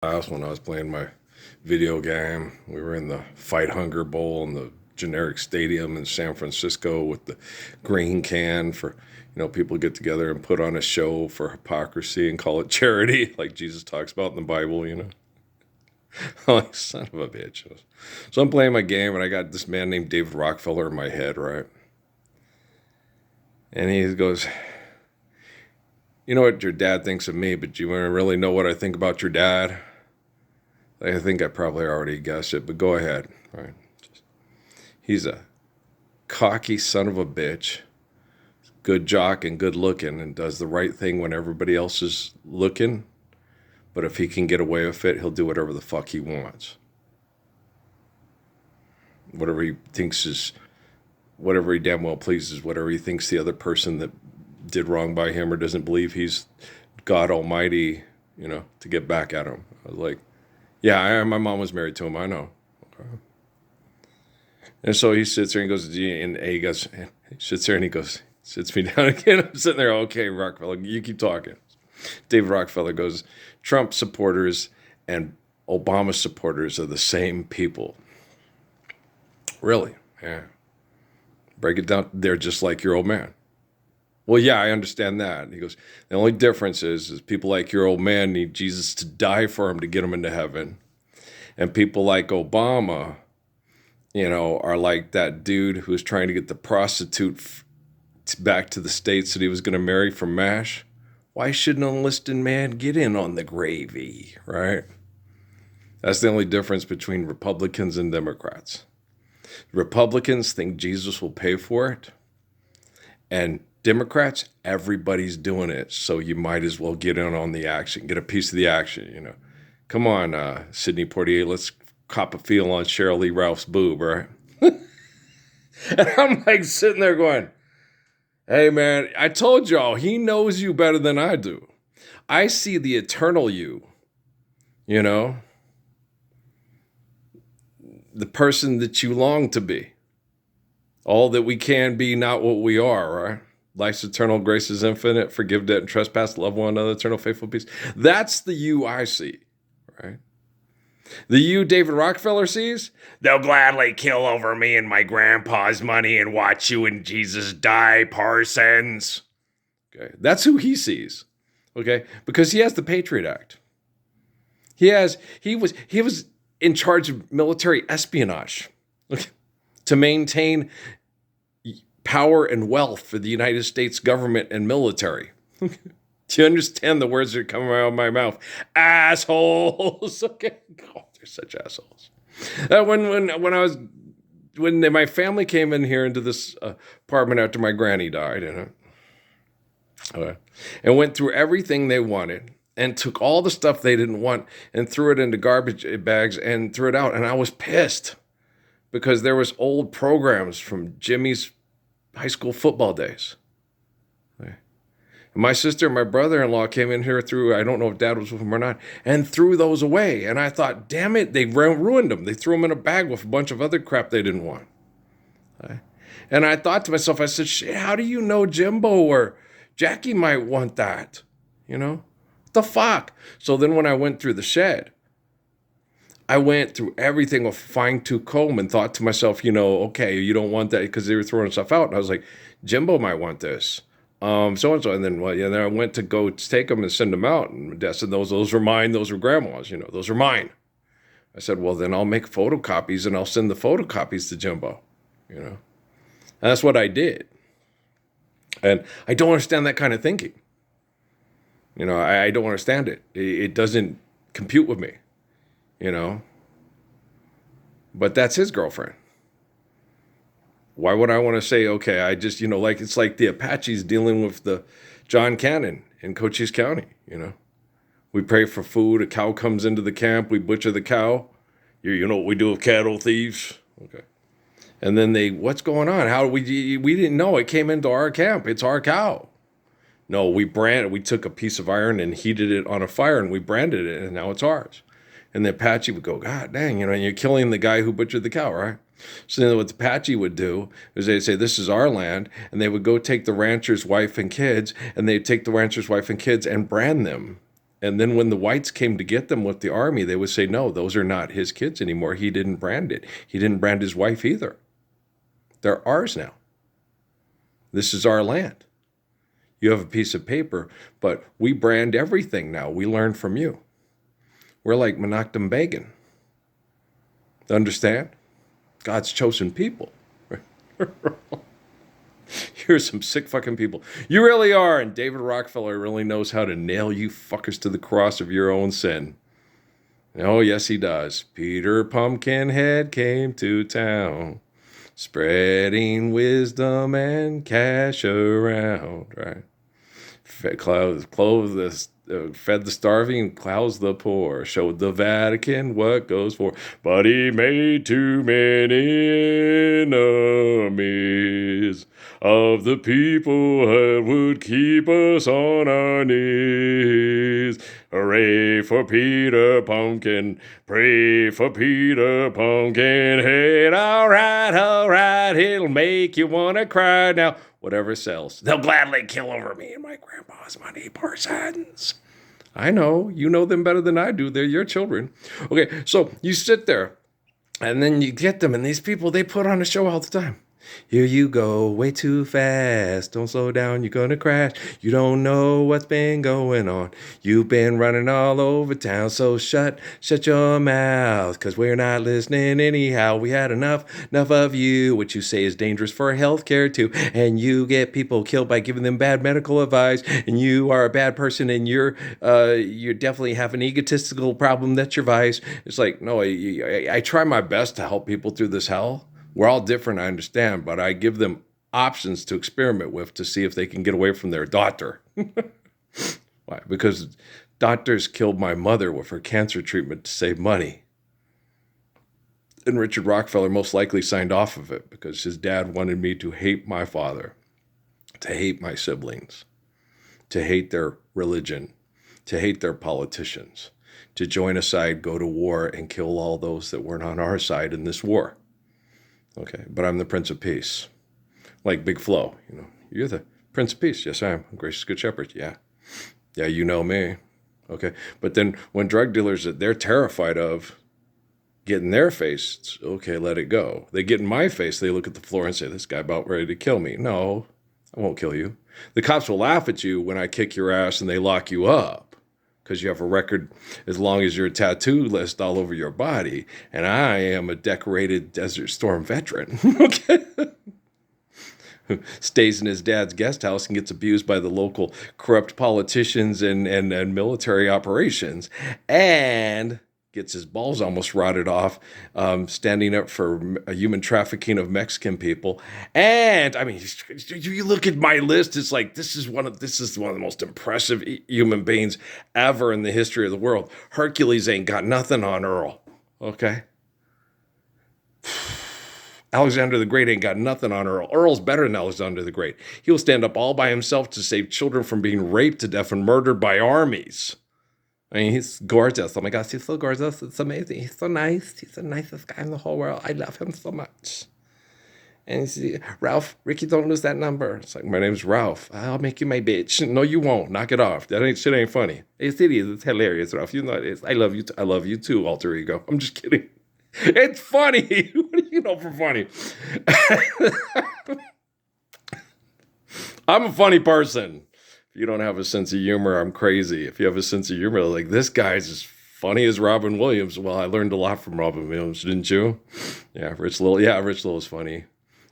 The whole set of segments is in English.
Class when I was playing my video game. We were in the Fight Hunger Bowl in the generic stadium in San Francisco with the green can for, people get together and put on a show for hypocrisy and call it charity, like Jesus talks about in the Bible. I'm like, son of a bitch. So I'm playing my game and I got this man named David Rockefeller in my head, right? And he goes, you know what your dad thinks of me, but you want to really know what I think about your dad? I think I probably already guessed it, but go ahead. All right. He's a cocky son of a bitch, good jock and good looking, and does the right thing when everybody else is looking. But if he can get away with it, he'll do whatever the fuck he wants. Whatever he thinks is, whatever he damn well pleases, whatever he thinks the other person that did wrong by him or doesn't believe he's God Almighty, to get back at him. I was like, yeah, my mom was married to him. I know. Okay. And so he sits there and goes, he sits there and he goes, sits me down again. I'm sitting there, okay, Rockefeller, you keep talking. David Rockefeller goes, Trump supporters and Obama supporters are the same people. Really? Yeah. Break it down. They're just like your old man. Well, yeah, I understand that. And he goes, the only difference is people like your old man need Jesus to die for him to get him into heaven. And people like Obama, are like that dude who was trying to get the prostitute back to the States that he was going to marry from MASH. Why should an enlisted man get in on the gravy, right? That's the only difference between Republicans and Democrats. Republicans think Jesus will pay for it. And Democrats, everybody's doing it, so you might as well get in on the action, get a piece of the action, Come on, Sidney Poitier, let's cop a feel on Cheryl Lee Ralph's boob, right? And I'm like sitting there going, hey, man, I told y'all, he knows you better than I do. I see the eternal you, the person that you long to be. All that we can be, not what we are, right? Life's eternal, grace is infinite, forgive debt and trespass, love one another, eternal, faithful peace. That's the you I see, right? The you David Rockefeller sees, they'll gladly kill over me and my grandpa's money and watch you and Jesus die, Parsons. Okay, that's who he sees, okay? Because he has the Patriot Act. He was in charge of military espionage, okay, to maintain power and wealth for the United States government and military. Do you understand the words that are coming out of my mouth? Assholes. Okay. God, they're such assholes. When my family came in here into this apartment after my granny died, and went through everything they wanted and took all the stuff they didn't want and threw it into garbage bags and threw it out. And I was pissed because there was old programs from Jimmy's high school football days. And my sister and my brother-in-law came in here I don't know if Dad was with them or not, and threw those away. And I thought, damn it, they ruined them. They threw them in a bag with a bunch of other crap they didn't want. And I thought to myself, I said, shit, how do you know Jimbo or Jackie might want that? What the fuck? So then when I went through the shed, I went through everything with a fine-tooth comb and thought to myself, okay, you don't want that because they were throwing stuff out. And I was like, Jimbo might want this. So-and-so. And then, then I went to go take them and send them out. And Dad said, those were mine. Those were Grandma's, those are mine. I said, well, then I'll make photocopies and I'll send the photocopies to Jimbo, And that's what I did. And I don't understand that kind of thinking. I don't understand it. It doesn't compute with me. But that's his girlfriend. Why would I want to say, okay, I just, it's like the Apaches dealing with the John Cannon in Cochise County, We pray for food, a cow comes into the camp, we butcher the cow. You know what we do with cattle thieves? Okay. And then what's going on? How we didn't know it came into our camp. It's our cow. No, we took a piece of iron and heated it on a fire and we branded it and now it's ours. And the Apache would go, God dang, you're killing the guy who butchered the cow, right? So then what the Apache would do is they'd say, this is our land. And they would go take the rancher's wife and kids, and they'd take the rancher's wife and kids and brand them And then when the whites came to get them with the army, they would say, no, those are not his kids anymore. He didn't brand it. He didn't brand his wife either. They're ours now. This is our land. You have a piece of paper, but we brand everything now. We learn from you. We're like Menachem Begin. Understand? God's chosen people. Here's some sick fucking people. You really are. And David Rockefeller really knows how to nail you fuckers to the cross of your own sin. Oh, yes, he does. Peter Pumpkinhead came to town, spreading wisdom and cash around, right? Fed the starving, clothed the poor, showed the Vatican what goes for. But he made too many enemies of the people that would keep us on our knees. Hooray for Peter Pumpkin, pray for Peter Pumpkinhead. All right, it'll make you want to cry now. Whatever sells. They'll gladly kill over me and my grandpa's money persons. I know. You know them better than I do. They're your children. Okay, so you sit there, and then you get them, and these people, they put on a show all the time. Here you go, way too fast. Don't slow down, you're gonna crash. You don't know what's been going on. You've been running all over town, so shut your mouth, cause we're not listening anyhow. We had enough of you. What you say is dangerous for healthcare too, and you get people killed by giving them bad medical advice, and you are a bad person, and you definitely have an egotistical problem. That's your vice. It's like, no, I try my best to help people through this hell. We're all different, I understand, but I give them options to experiment with to see if they can get away from their doctor. Why? Because doctors killed my mother with her cancer treatment to save money. And Richard Rockefeller most likely signed off of it because his dad wanted me to hate my father, to hate my siblings, to hate their religion, to hate their politicians, to join a side, go to war, and kill all those that weren't on our side in this war. Okay, but I'm the Prince of Peace. Like Big Flo, you're the Prince of Peace. Yes, I am. Gracious Good Shepherd. Yeah, you know me. Okay, but then when drug dealers that they're terrified of get in their face, it's okay, let it go. They get in my face, they look at the floor and say, this guy about ready to kill me. No, I won't kill you. The cops will laugh at you when I kick your ass and they lock you up. Because you have a record as long as your tattoo list all over your body. And I am a decorated Desert Storm veteran. Okay. Stays in his dad's guest house and gets abused by the local corrupt politicians and military operations. And gets his balls almost rotted off, standing up for human trafficking of Mexican people. And I mean, you look at my list, it's like, this is one of the most impressive human beings ever in the history of the world. Hercules ain't got nothing on Earl. Okay. Alexander the Great ain't got nothing on Earl. Earl's better than Alexander the Great. He'll stand up all by himself to save children from being raped to death and murdered by armies. I mean, he's gorgeous. Oh my gosh, he's so gorgeous. It's amazing. He's so nice. He's the nicest guy in the whole world. I love him so much. And he's, Ralph, Ricky, don't lose that number. It's like, my name's Ralph. I'll make you my bitch. No, you won't. Knock it off. Shit ain't funny. It is. It's hilarious, Ralph. You know it is. I love you. I love you too, alter ego. I'm just kidding. It's funny. What do you know for funny? I'm a funny person. If you don't have a sense of humor, I'm crazy. If you have a sense of humor, like, this guy's as funny as Robin Williams. Well, I learned a lot from Robin Williams, didn't you? Yeah, Rich Little is funny.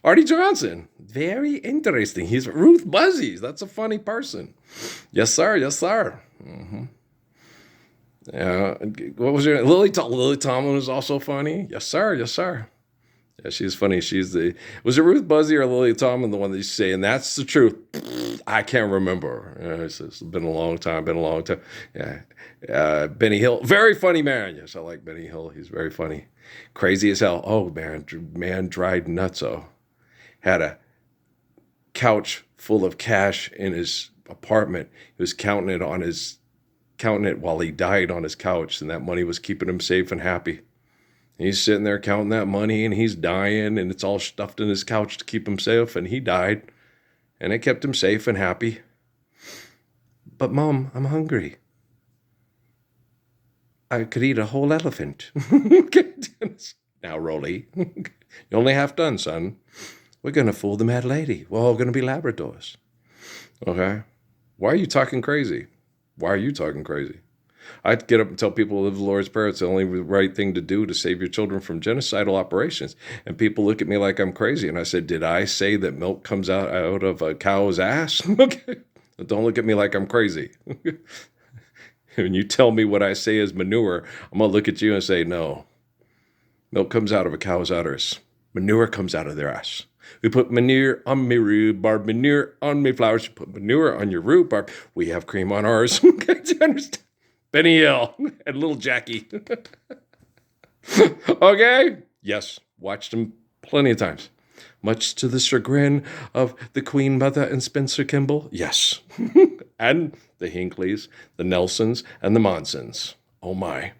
Artie Johnson, very interesting. He's Ruth Buzzies. That's a funny person. Yes, sir. Mm-hmm. Yeah. What was your name? Lily Tomlin was also funny. Yes, sir. Yeah, she's funny. Was it Ruth Buzzy or Lily Tomlin, the one that you say, and that's the truth? I can't remember. It's been a long time. Yeah. Benny Hill, very funny man. Yes, I like Benny Hill. He's very funny. Crazy as hell. Oh, man dried nutso. Had a couch full of cash in his apartment. He was counting it while he died on his couch, and that money was keeping him safe and happy. He's sitting there counting that money, and he's dying, and it's all stuffed in his couch to keep him safe, and he died, and it kept him safe and happy. But, Mom, I'm hungry. I could eat a whole elephant. Okay, now, Rolly, you're only half done, son. We're going to fool the mad lady. We're all going to be Labradors. Okay? Why are you talking crazy? Why are you talking crazy? I'd get up and tell people to live the Lord's Prayer. It's the only right thing to do to save your children from genocidal operations. And people look at me like I'm crazy. And I said, did I say that milk comes out of a cow's ass? Okay. Don't look at me like I'm crazy. When you tell me what I say is manure, I'm going to look at you and say, no. Milk comes out of a cow's udders. Manure comes out of their ass. We put manure on me rhubarb, manure on me flowers. You put manure on your rhubarb. We have cream on ours. Okay, do you understand? Benny Hill and little Jackie. Okay? Yes, watched them plenty of times. Much to the chagrin of the Queen Mother and Spencer Kimball. Yes. And the Hinkleys, the Nelsons, and the Monsons. Oh my.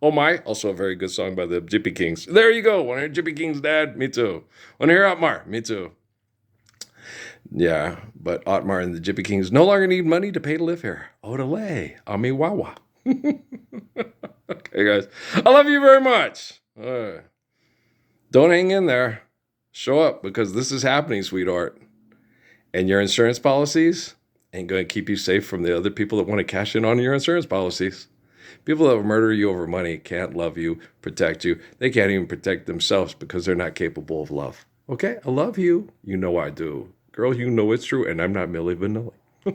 Oh my. Also a very good song by the Gypsy Kings. There you go. Want to hear Gypsy Kings, Dad? Me too. Want to hear Otmar? Me too. Yeah, but Otmar and the Gypsy Kings no longer need money to pay to live here. Odele, Amiwawa. Okay, guys. I love you very much. Don't hang in there. Show up, because this is happening, sweetheart. And your insurance policies ain't going to keep you safe from the other people that want to cash in on your insurance policies. People that will murder you over money can't love you, protect you. They can't even protect themselves because they're not capable of love. Okay? I love you. You know I do. Girl, you know it's true, and I'm not Milli Vanilli.